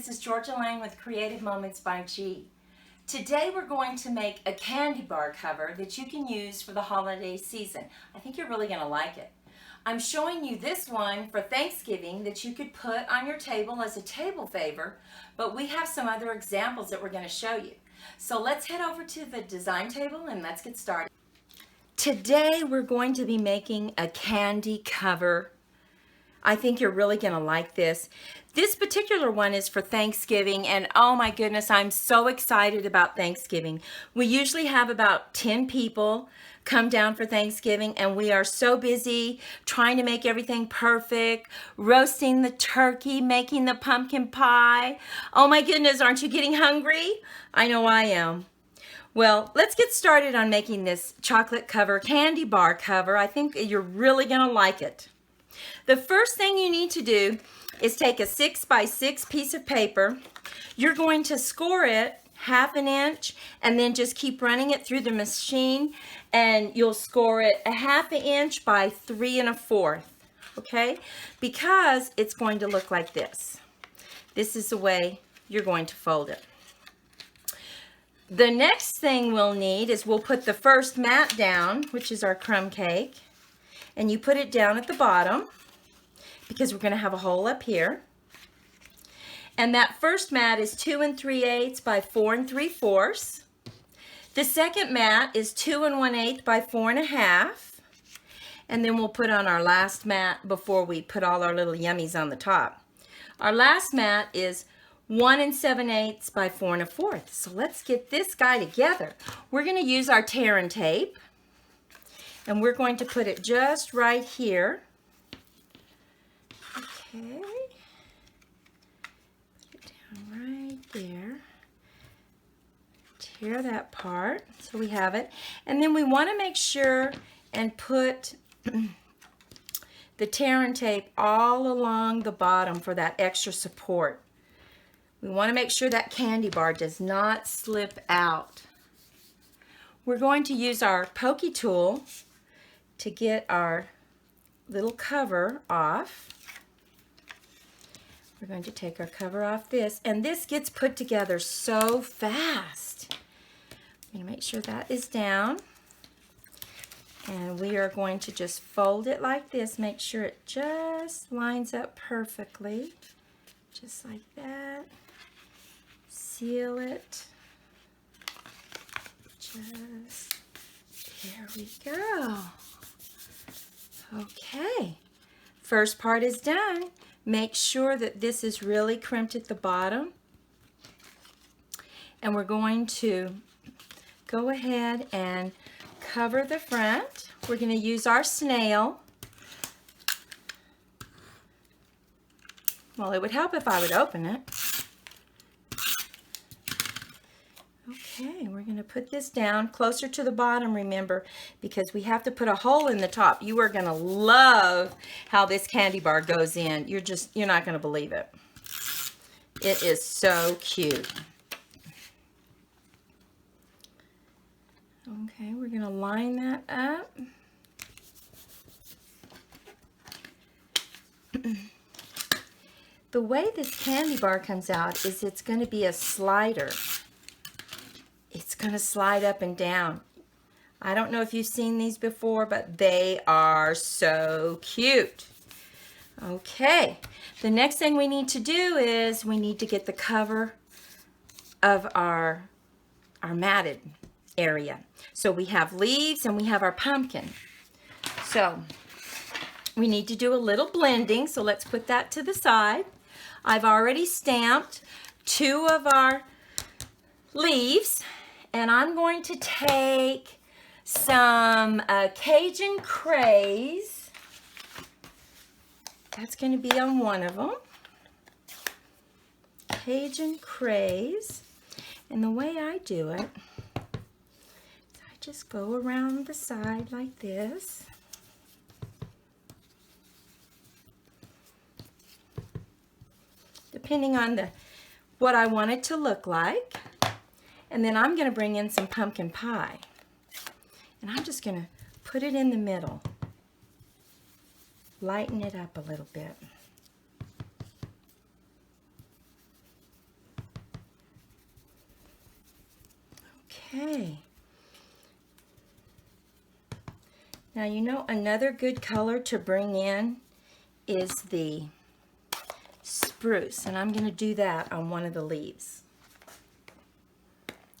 this is Georgia Lane with Creative Moments by G. Today we're going to make a candy bar cover that you can use for the holiday season. I think you're really going to like it. I'm showing you this one for Thanksgiving that you could put on your table as a table favor, but we have some other examples that we're going to show you. So let's head over to the design table and let's get started. Today we're going to be making a candy cover. I think you're really going to like this. This particular one is for Thanksgiving, and oh my goodness, I'm so excited about Thanksgiving. We usually have about 10 people come down for Thanksgiving, and we are so busy trying to make everything perfect, roasting the turkey, making the pumpkin pie. Oh my goodness, aren't you getting hungry? I know I am. Well, let's get started on making this chocolate cover, candy bar cover. I think you're really going to like it. The first thing you need to do is take a 6x6 piece of paper. You're going to score it 1/2 inch and then just keep running it through the machine, and you'll score it 1/2 inch by 3 1/4, okay? Because it's going to look like this. This is the way you're going to fold it. The next thing we'll need is we'll put the first mat down, which is our crumb cake, and you put it down at the bottom, because we're going to have a hole up here. And that first mat is 2 3/8 by 4 3/4. The second mat is 2 1/8 by 4 1/2. And then we'll put on our last mat before we put all our little yummies on the top. Our last mat is 1 7/8 by 4 1/4. So let's get this guy together. We're going to use our tear and tape, and we're going to put it just right here. Okay, put it down right there. Tear that part so we have it. And then we want to make sure and put the tear and tape all along the bottom for that extra support. We want to make sure that candy bar does not slip out. We're going to use our pokey tool to get our little cover off. We're going to take our cover off this, and this gets put together so fast. I'm going to make sure that is down, and we are going to just fold it like this. Make sure it just lines up perfectly, just like that. Seal it. Just, there we go. Okay, first part is done. Make sure that this is really crimped at the bottom. And we're going to go ahead and cover the front. We're going to use our snail. Well, it would help if I would open it. Okay, we're going to put this down closer to the bottom, remember, because we have to put a hole in the top. You are going to love how this candy bar goes in. You're not going to believe it. It is so cute. Okay, we're going to line that up. The way this candy bar comes out is it's going to be a slider. It's going to slide up and down. I don't know if you've seen these before, but they are so cute. Okay, the next thing we need to do is we need to get the cover of our matted area. So we have leaves and we have our pumpkin. So we need to do a little blending, so let's put that to the side. I've already stamped 2 of our leaves, and I'm going to take some Cajun craze. That's going to be on one of them. Cajun craze. And the way I do it, I just go around the side like this. Depending on what I want it to look like. And then I'm going to bring in some pumpkin pie. And I'm just going to put it in the middle. Lighten it up a little bit. Okay. Now, you know, another good color to bring in is the spruce, and I'm going to do that on one of the leaves.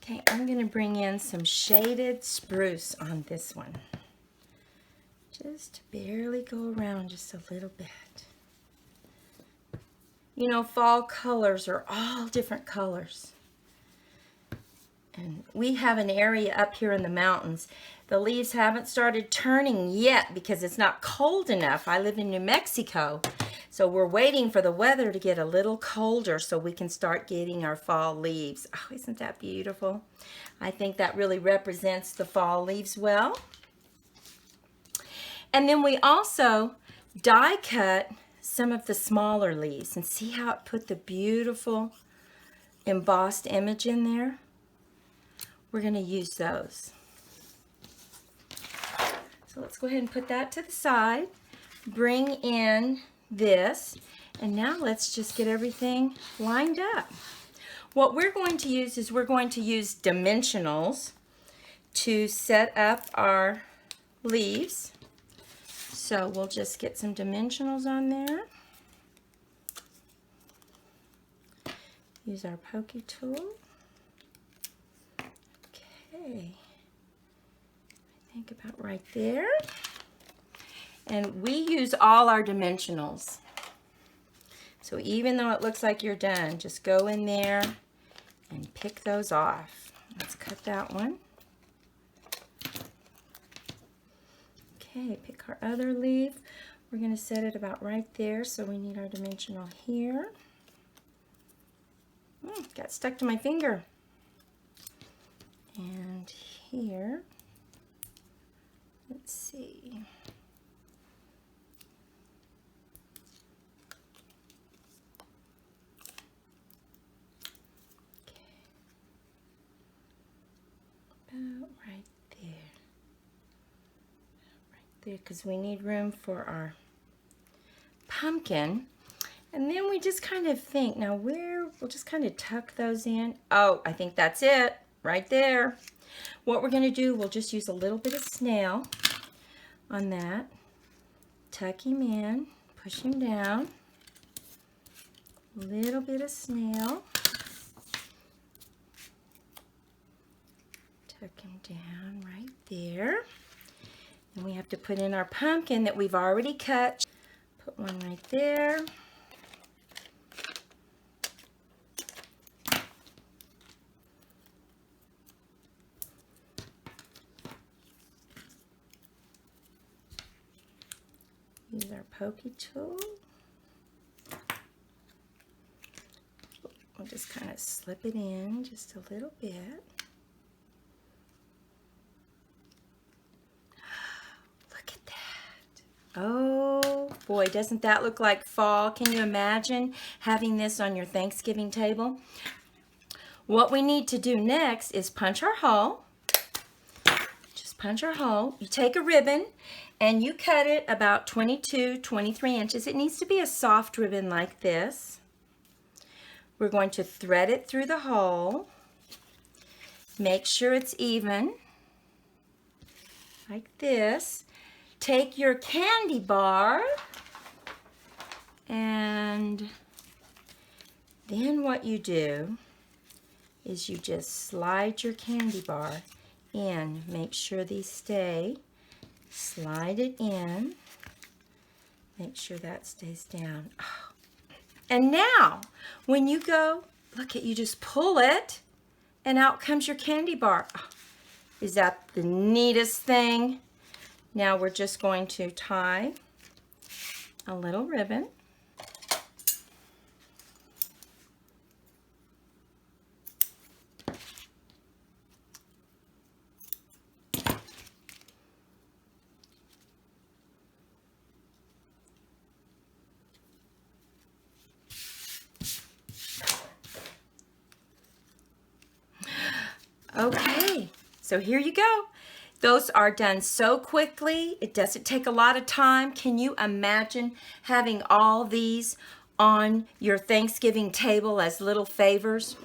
Okay, I'm going to bring in some shaded spruce on this one. Just barely go around just a little bit. You know, fall colors are all different colors. And we have an area up here in the mountains. The leaves haven't started turning yet because it's not cold enough. I live in New Mexico, so we're waiting for the weather to get a little colder so we can start getting our fall leaves. Oh, isn't that beautiful? I think that really represents the fall leaves well. And then we also die cut some of the smaller leaves, and see how it put the beautiful embossed image in there? We're going to use those. So let's go ahead and put that to the side. Bring in this, and now let's just get everything lined up. What we're going to use is we're going to use dimensionals to set up our leaves. So we'll just get some dimensionals on there. Use our pokey tool. Okay, I think about right there. And we use all our dimensionals. So even though it looks like you're done, just go in there and pick those off. Let's cut that one. Okay, pick our other leaf. We're going to set it about right there, so we need our dimensional here. Got stuck to my finger. And here, let's see. Okay. About right there. Because we need room for our pumpkin. And then we just kind of think, now we'll just kind of tuck those in. Oh, I think that's it, right there. What we're going to do, we'll just use a little bit of snail on that. Tuck him in, push him down. A little bit of snail. Tuck him down right there. And we have to put in our pumpkin that we've already cut. Put one right there. Use our pokey tool. We'll just kind of slip it in just a little bit. Oh boy, doesn't that look like fall? Can you imagine having this on your Thanksgiving table? What we need to do next is punch our hole. Just punch our hole. You take a ribbon and you cut it about 22, 23 inches. It needs to be a soft ribbon like this. We're going to thread it through the hole. Make sure it's even, like this. Take your candy bar, and then what you do is you just slide your candy bar in. Make sure these stay. Slide it in. Make sure that stays down. Oh. And now, when you go, look at, you just pull it, and out comes your candy bar. Oh, is that the neatest thing? Now we're just going to tie a little ribbon. Okay, so here you go. Those are done so quickly. It doesn't take a lot of time. Can you imagine having all these on your Thanksgiving table as little favors?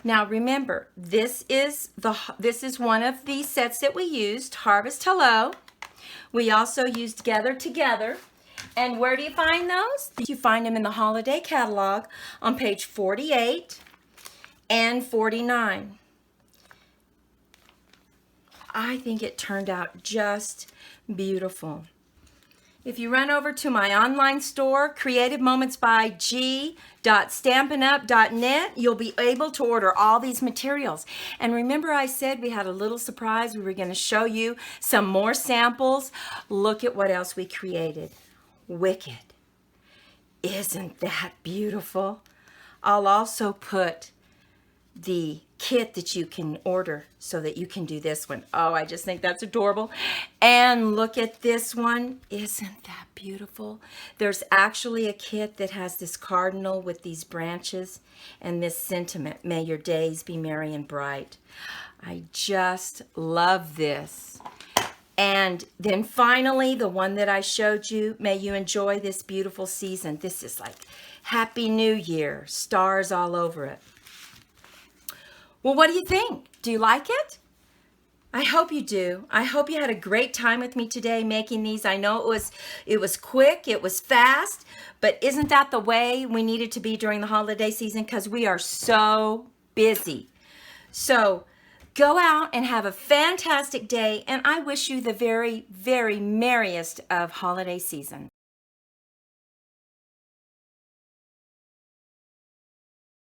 Now remember, this is one of the sets that we used, Harvest Hello. We also used Together. And where do you find those? You find them in the holiday catalog on page 48 and 49. I think it turned out just beautiful. If you run over to my online store, creativemomentsbyg.stampinup.net, you'll be able to order all these materials. And remember I said we had a little surprise. We were going to show you some more samples. Look at what else we created. Wicked. Isn't that beautiful? I'll also put the kit that you can order so that you can do this one. Oh, I just think that's adorable. And look at this one. Isn't that beautiful? There's actually a kit that has this cardinal with these branches and this sentiment, may your days be merry and bright. I just love this. And then finally, the one that I showed you, may you enjoy this beautiful season. This is like Happy New Year, stars all over it. Well, what do you think? Do you like it? I hope you do. I hope you had a great time with me today making these. I know it was quick, it was fast, but isn't that the way we needed to be during the holiday season? Because we are so busy. So go out and have a fantastic day, and I wish you the very, very merriest of holiday season.